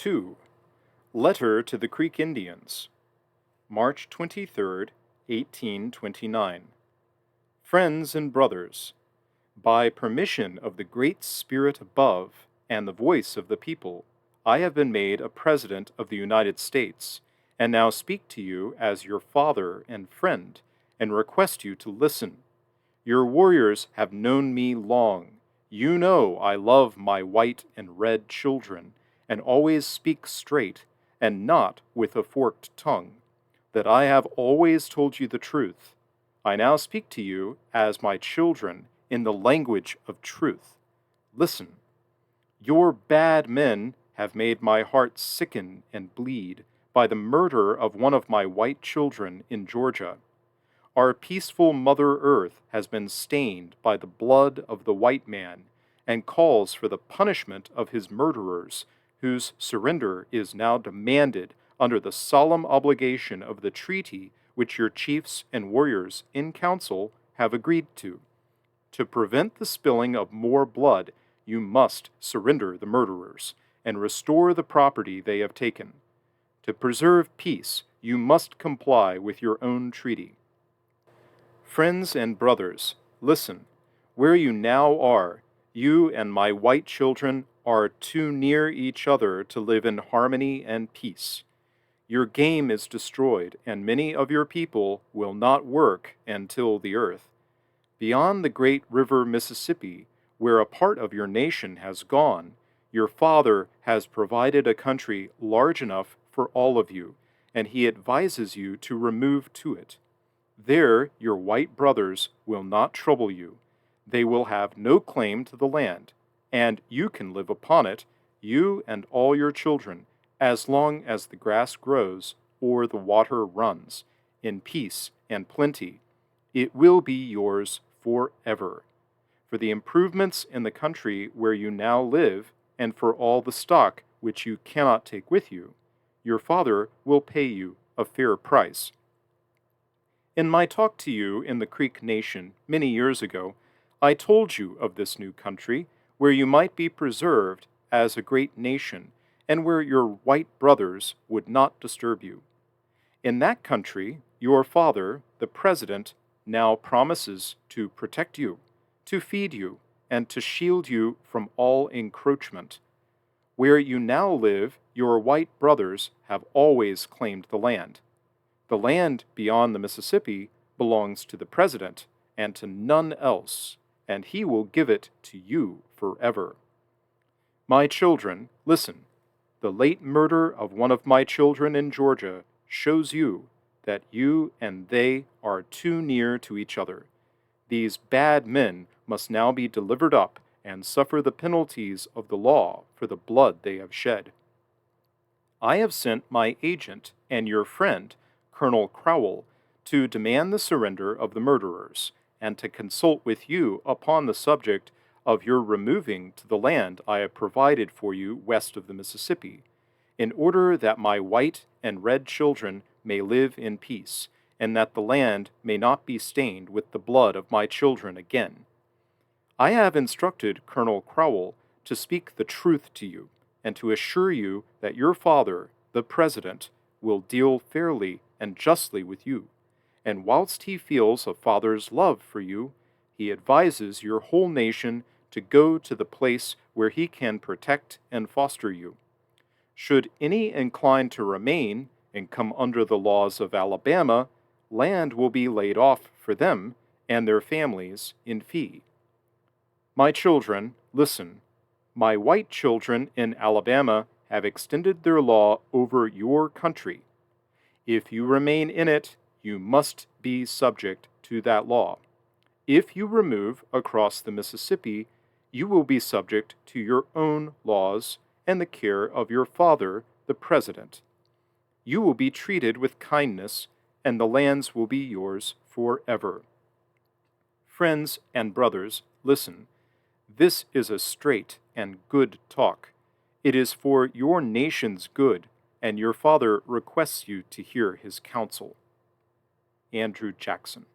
2. Letter to the Creek Indians, March 23, 1829. Friends and brothers, by permission of the Great Spirit above and the voice of the people, I have been made a President of the United States, and now speak to you as your father and friend, and request you to listen. Your warriors have known me long. You know I love my white and red children, and always speak straight, and not with a forked tongue, that I have always told you the truth. I now speak to you as my children in the language of truth. Listen. Your bad men have made my heart sicken and bleed by the murder of one of my white children in Georgia. Our peaceful Mother Earth has been stained by the blood of the white man and calls for the punishment of his murderers, whose surrender is now demanded under the solemn obligation of the treaty which your chiefs and warriors in council have agreed to. To prevent the spilling of more blood, you must surrender the murderers and restore the property they have taken. To preserve peace, you must comply with your own treaty. Friends and brothers, listen. Where you now are, you and my white children are too near each other to live in harmony and peace. Your game is destroyed, and many of your people will not work and till the earth. Beyond the great river Mississippi, where a part of your nation has gone, your father has provided a country large enough for all of you, and he advises you to remove to it. There your white brothers will not trouble you. They will have no claim to the land, and you can live upon it, you and all your children, as long as the grass grows or the water runs, in peace and plenty. It will be yours forever. For the improvements in the country where you now live, and for all the stock which you cannot take with you, your father will pay you a fair price. In my talk to you in the Creek Nation many years ago, I told you of this new country where you might be preserved as a great nation and where your white brothers would not disturb you. In that country, your father, the President, now promises to protect you, to feed you, and to shield you from all encroachment. Where you now live, your white brothers have always claimed the land. The land beyond the Mississippi belongs to the President and to none else, and he will give it to you forever. My children, listen. The late murder of one of my children in Georgia shows you that you and they are too near to each other. These bad men must now be delivered up and suffer the penalties of the law for the blood they have shed. I have sent my agent and your friend, Colonel Crowell, to demand the surrender of the murderers, and to consult with you upon the subject of your removing to the land I have provided for you west of the Mississippi, in order that my white and red children may live in peace, and that the land may not be stained with the blood of my children again. I have instructed Colonel Crowell to speak the truth to you, and to assure you that your father, the President, will deal fairly and justly with you, and whilst he feels a father's love for you, he advises your whole nation to go to the place where he can protect and foster you. Should any incline to remain and come under the laws of Alabama, land will be laid off for them and their families in fee. My children, listen. My white children in Alabama have extended their law over your country. If you remain in it, you must be subject to that law. If you remove across the Mississippi, you will be subject to your own laws and the care of your father, the President. You will be treated with kindness, and the lands will be yours forever. Friends and brothers, listen. This is a straight and good talk. It is for your nation's good, and your father requests you to hear his counsel. Andrew Jackson.